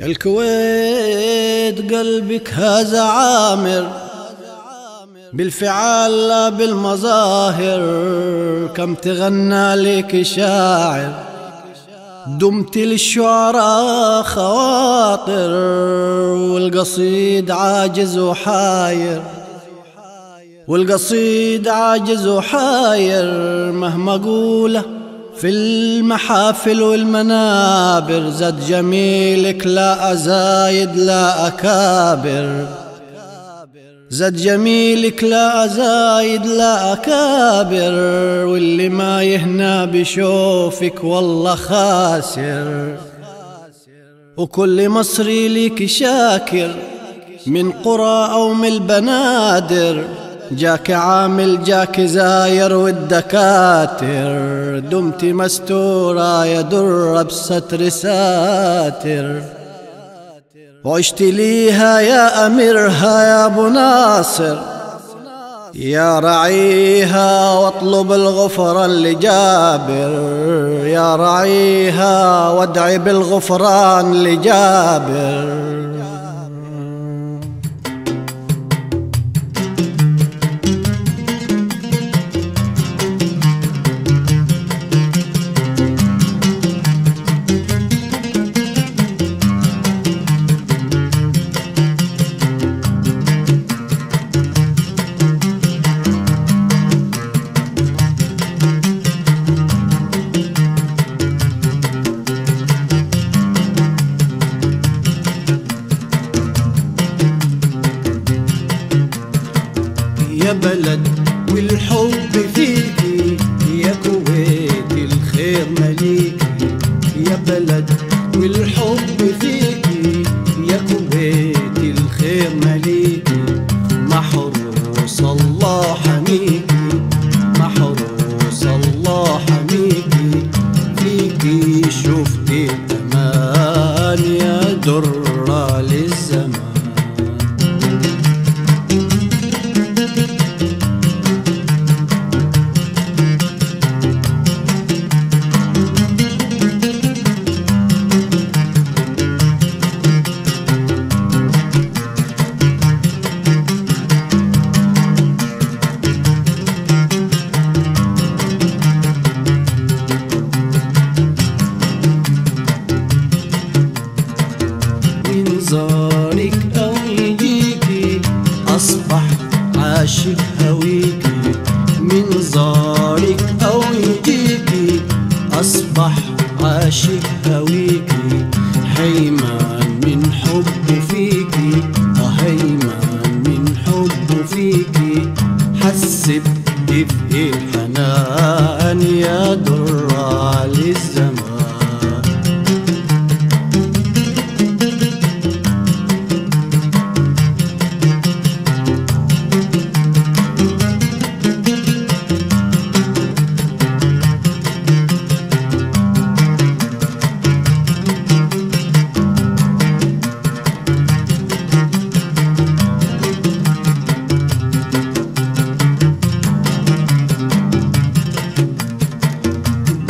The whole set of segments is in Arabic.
الكويت قلبك هذا عامر، بالفعال لا بالمظاهر. كم تغنى لك شاعر، دمت للشعراء خواطر، والقصيد عاجز وحاير، والقصيد عاجز وحاير. مهما قوله في المحافل والمنابر، زاد جميلك لا أزايد لا أكابر، زاد جميلك لا أزايد لا أكابر. واللي ما يهنى بشوفك والله خاسر. وكل مصري ليك شاكر، من قرى أو من البنادر، جاك عامل جاك زاير والدكاتر. دمت مستورة يا درة بستر ساتر، وعشت ليها يا أميرها يا أبو ناصر. يا رعيها واطلب الغفران لجابر، يا رعيها وادعي بالغفران لجابر. يا بلد والحب فيكي، يا كويت الخير مليكي. يا بلد والحب فيكي، يا كويت الخير مليكي. محروس الله حميكي، محروس الله حميكي. فيكي شفت الأمان يا درة للزمان. زارك أو يجيكي أصبح عاشق هويكي. من زارك أو يجيكي أصبح عاشق هويكي. هيمان من حب فيكي، هيمان من حب فيكي. حسب دفء الحنان يا درة للزمان.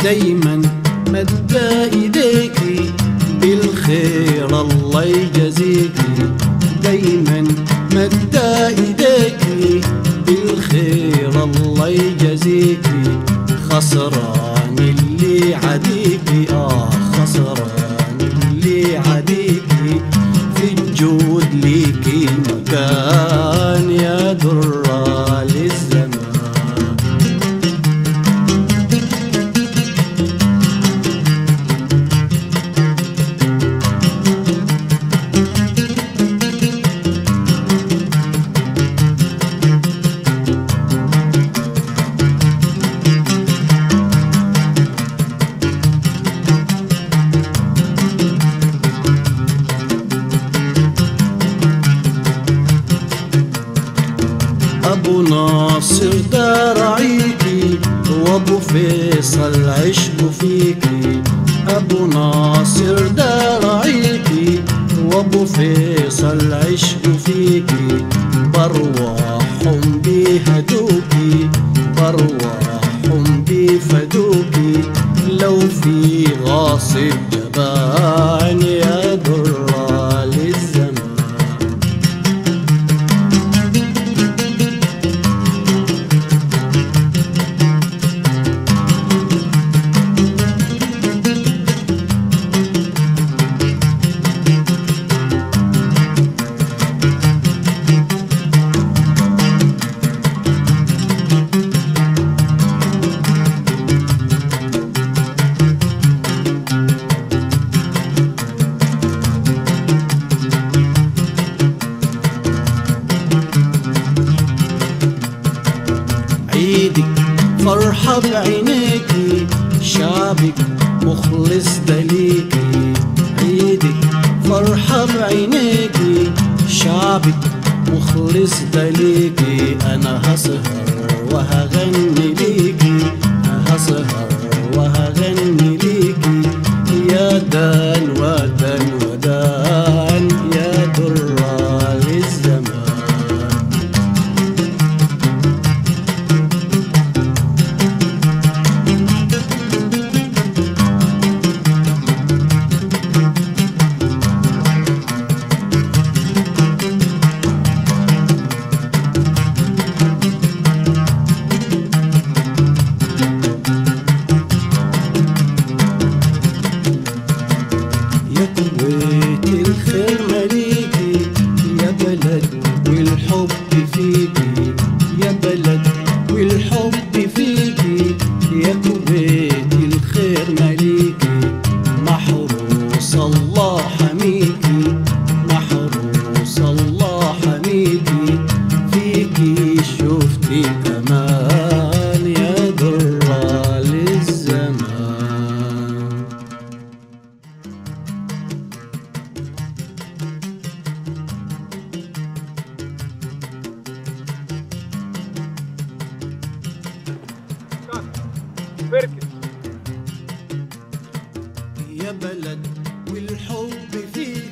دايما مد ايديكي بالخير الله يجازيكي. دايما مد ايديكي بالخير الله يجازيكي. خسران اللي عديكي، خسران اللي عديكي. في الجود ليكي مكان يا درة للزمان. أبو ناصر ده رعيكي، وأبو فيصل عشق فيكي. أبو ناصر ده رعيكي، وأبو فيصل عشق فيكي. برواحهم بيهدوكي، برواحهم بيفدوكي. لو في غاصب جبان يا درة مرحب عينيكي شعبك مخلص دليكي عيدك فرحة بعينيكي شعبك مخلص دليكي أنا هسهر وهغني ليكي هسهر وهغني ليكي يا دان ودان ودان يا درة للزمان يا كويت الخير مليكي يا بلد والحب فيكي يا بلد والحب فيكي يا كويت الخير مليكي محروس الله حميكي محروس الله حميكي فيكي شفتي كمان يا درة للزمان يا بلد والحب فيك